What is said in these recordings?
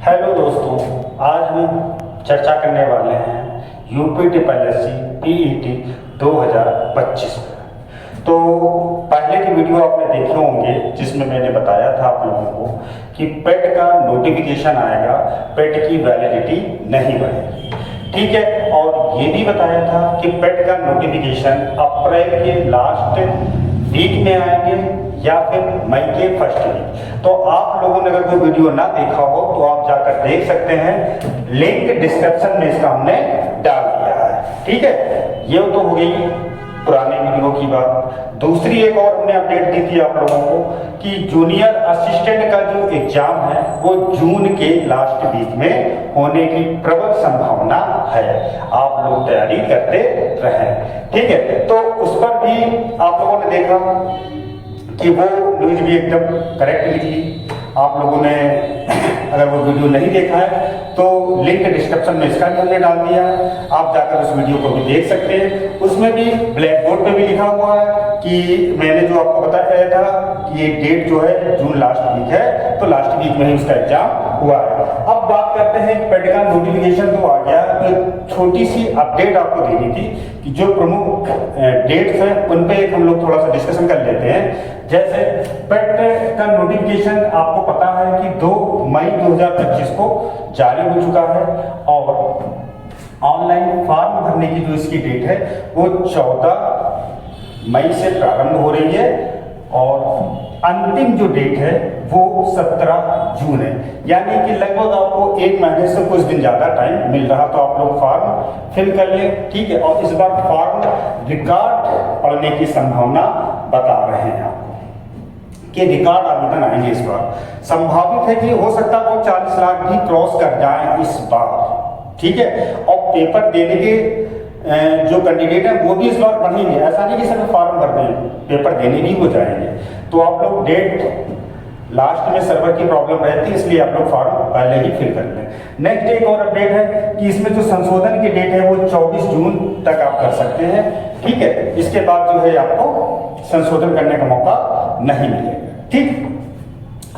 Hello दोस्तों, आज हम चर्चा करने वाले हैं यूपी टीएसपीएससी पीईटी 2025 पर। तो पहले की वीडियो आपने देखे होंगे जिसमें मैंने बताया था आप लोगों को कि पेट का नोटिफिकेशन आएगा, पेट की वैलिडिटी नहीं बढ़ेगी, ठीक है। और ये भी बताया था कि पेट का नोटिफिकेशन अप्रैल के लास्ट वीक में आएंगे या फिर मई के फर्स्ट वीक। तो आप लोगों ने अगर कोई वीडियो ना देखा हो तो आप जाकर देख सकते हैं, लिंक डिस्क्रिप्शन में इसका हमने डाल दिया है, ठीक है। ये तो हो गई पुराने वीडियो की बात। दूसरी एक और हमने अपडेट दी थी आप लोगों को कि जूनियर असिस्टेंट का जो एग्जाम है वो जून के लास्ट वीक में होने की प्रबल संभावना है। आप लोग तैयारी करते रहें, ठीक है। तो उस पर भी आप लोगों ने देखा कि वो न्यूज भी एकदम करेक्ट लिखी। आप लोगों ने अगर वो वीडियो नहीं देखा है तो लिंक डिस्क्रिप्शन में इसका भी हमने डाल दिया है, आप जाकर उस वीडियो को भी देख सकते हैं। उसमें भी ब्लैक बोर्ड पे भी लिखा हुआ है कि मैंने जो आपको बताया था कि ये डेट जो है जून लास्ट वीक है, तो लास्ट वीक में ही उसका एग्जाम हुआ है। अब बात करते हैं पेट का नोटिफिकेशन तो आ गया, तो छोटी सी अपडेट आपको देनी थी कि जो प्रमुख डेट्स हैं उन पे हम लोग थोड़ा सा डिस्कशन कर लेते हैं। जैसे पेट का नोटिफिकेशन आपको पता है कि 2 मई 2025 को जारी हो चुका है और ऑनलाइन फॉर्म भरने की जो इसकी डेट है वो 14 मई से प्रारंभ हो रही है और अंतिम जो डेट है वो 17 जून है। यानी कि लगभग आपको 1 महीने से कुछ दिन ज्यादा टाइम मिल रहा, तो आप लोग फॉर्म फिल कर लें, ठीक है। और इस बार फॉर्म रिकॉर्ड पड़ने की संभावना बता रहे हैं आपको कि रिकॉर्ड आवेदन आएंगे इस बार। संभावित है कि हो सकता है वो 40 लाख भी क्रॉस कर जाए इस बार, ठीक है। और पेपर देने के जो कैंडिडेट है वो भी इस बार बढ़ेंगे, ऐसा नहीं कि सिर्फ फॉर्म भर दें, पेपर देने भी हो जाएंगे। तो आप लोग डेट लास्ट में सर्वर की प्रॉब्लम रहती है, इसलिए आप लोग फॉर्म पहले ही फिल कर लें। नेक्स्ट एक और अपडेट है कि इसमें जो संशोधन की डेट है वो 24 जून तक आप कर सकते हैं, ठीक है। इसके बाद जो है आपको संशोधन करने का मौका नहीं मिलेगा, ठीक।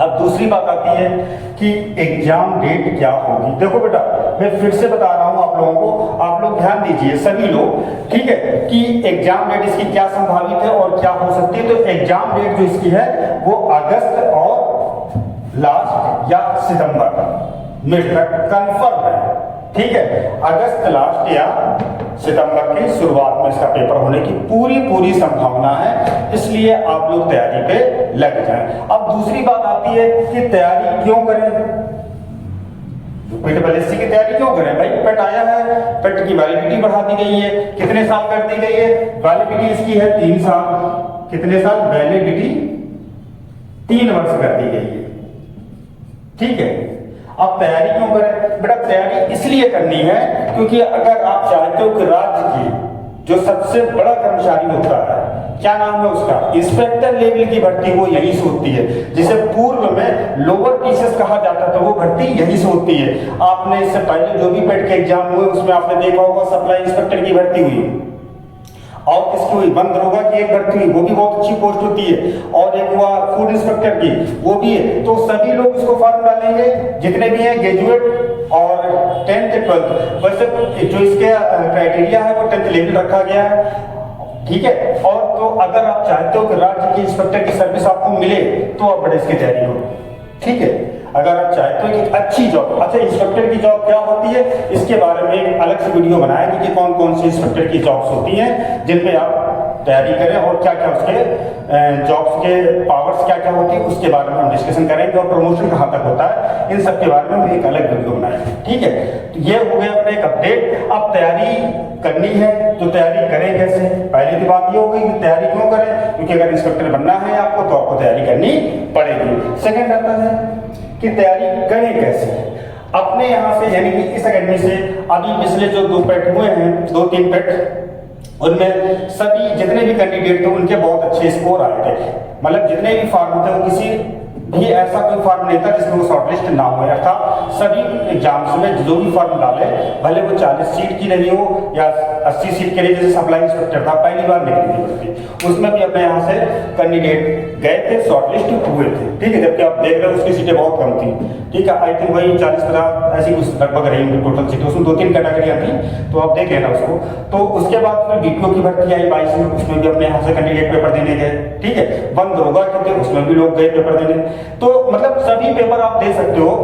अब दूसरी बात आती है कि एग्जाम डेट क्या होगी। देखो बेटा, मैं फिर से बता रहा हूं आप लोगों को, आप लोग ध्यान दीजिए सभी लोग, ठीक है, कि एग्जाम डेट इसकी क्या संभावित है और क्या हो सकती है। तो एग्जाम डेट जो इसकी है वो अगस्त और लास्ट या सितंबर में कंफर्म है, ठीक है। अगस्त लास्ट या सितंबर की शुरुआत में इसका पेपर होने की पूरी संभावना है, इसलिए आप लोग तैयारी पे लग जाएं। अब दूसरी बात आती है कि तैयारी क्यों करें, यूपीटीएसपीएससी की तैयारी क्यों करें भाई। पेट आया है, पेट की वैलिडिटी बढ़ा दी गई है, कितने साल कर दी गई है, वैलिडिटी इसकी है 3 साल। कितने साल वैलिडिटी? 3 वर्ष कर दी गई है, ठीक है। अब तैयारी क्यों करें बेटा? तैयारी इसलिए करनी है क्योंकि अगर आप चाहते हो कि राज्य की जो सबसे बड़ा कर्मचारी होता है, क्या नाम है उसका, इंस्पेक्टर लेवल की भर्ती वो यहीं से होती है, जिसे पूर्व में लोअर टीसीएस कहा जाता था, वो भर्ती यहीं से होती है। आपने इससे पहले जो भी पेट के एग्जाम हुए उसमें आपने देखा होगा सप्लाई इंस्पेक्टर की भर्ती हुई और किसकी हुई, वन दरोगा की एक भर्ती हुई, वो भी बहुत अच्छी पोस्ट होती है, और एक हुआ फूड इंस्पेक्टर की, वो भी है। तो सभी लोग इसको फॉर्म डालेंगे जितने भी हैं, ग्रेजुएट और 10th 12th। वैसे जो इसके क्राइटेरिया है वो 10th लेवल रखा गया है, ठीक है। और तो अगर आप चाहते हो कि राज्य की इंस्पेक्टर की सर्विस आपको मिले तो आप बड़े इसकी तैयारी करो, ठीक है। अगर आप चाहते हो कि अच्छी जॉब, अच्छा इंस्पेक्टर की जॉब क्या होती है इसके बारे में एक अलग से वीडियो बनाएंगे कि कौन कौन सी इंस्पेक्टर की जॉब्स होती हैं जिन पे आप तैयारी करें और क्या क्या उसके जॉब्स के पावर्स क्या क्या होती है उसके बारे में हम डिस्कशन करेंगे, और प्रमोशन कहाँ तक होता है इन सब के बारे में एक अलग वीडियो बनाएंगे, ठीक है। तो ये हो गया अपने एक अपडेट। अब तैयारी करनी है तो तैयारी करें कैसे? पहली तो बात ये हो गई कि तैयारी क्यों करें, क्योंकि अगर इंस्पेक्टर बनना है आपको तो आपको तैयारी करनी पड़ेगी। सेकेंड आता है कि तैयारी करें कैसे। अपने यहाँ से यानी कि इस अकेडमी से अभी पिछले जो 2 पेट हुए हैं, 2-3 पेट, उनमें सभी जितने भी कैंडिडेट थे उनके बहुत अच्छे स्कोर आए थे। मतलब जितने भी फॉर्म थे वो किसी भी ऐसा कोई फॉर्म नहीं था जिसमें वो शॉर्टलिस्ट ना हो, अर्थात सभी एग्जाम्स में जो भी फॉर्म डाले, भले वो 40 सीट की नहीं हो या 80 सीट के लिए, जैसे सप्लाई इंस्पेक्टर था पहली बार निकली थी भर्ती, उसमें भी अपने यहाँ से कैंडिडेट गए थे, शॉर्टलिस्ट हुए थे, ठीक है। जबकि आप देख रहे हो उसकी सीटें बहुत कम थी, ठीक है। आई थिंक वही 40-50 ऐसी कुछ लगभग रही टोटल सीटें, उसमें 2-3 कैटेगरियाँ थी, तो आप देख लेना उसको। तो उसके बाद फिर बीपीओ की भर्ती आई 22 में, उसमें भी अपने यहाँ से कैंडिडेट पेपर देने गए, ठीक है। बंद होगा क्योंकि उसमें भी लोग गए पेपर देने। तो मतलब सभी पेपर आप दे सकते हो।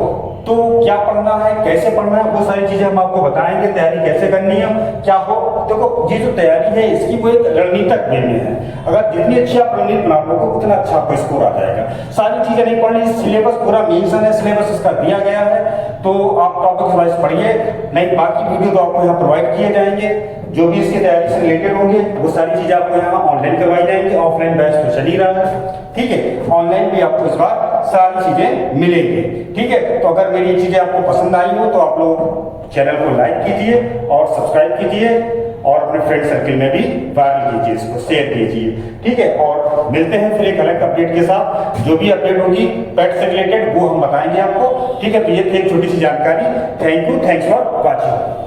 तो क्या पढ़ना है, कैसे पढ़ना है, वो सारी चीजें हम आपको बताएंगे, तैयारी कैसे करनी है, क्या हो। देखो ये जो तैयारी है इसकी वो एक रणनीतिक वे में है, अगर जितनी अच्छी आप रणनीति बना लोगे उतना अच्छा आपको स्कोर आ जाएगा। सारी चीजें नहीं पढ़नी, सिलेबस पूरा मेंशन है, सिलेबस इसका दिया गया है, तो आप टॉपिक वाइज पढ़िए, नहीं बाकी वीडियो तो आपको यहाँ प्रोवाइड किए जाएंगे, जो भी इसकी तैयारी से रिलेटेड होंगे वो सारी चीजें आपको यहाँ ऑनलाइन करवाई जाएंगी। ऑफलाइन बैच तो चल ही रहा है, ठीक है, ऑनलाइन भी आपको इस बार सारी चीजें मिलेंगी, ठीक है। तो अगर मेरी चीजें आपको पसंद आई हो तो आप लोग चैनल को लाइक कीजिए और सब्सक्राइब कीजिए और अपने फ्रेंड सर्किल में भी वायरल कीजिए, इसको शेयर कीजिए, ठीक है। और मिलते हैं फिर एक अलग अपडेट के साथ, जो भी अपडेट होगी पेट से रिलेटेड वो हम बताएंगे आपको, ठीक है। तो ये थी एक छोटी सी जानकारी। Thank you, thanks for watching.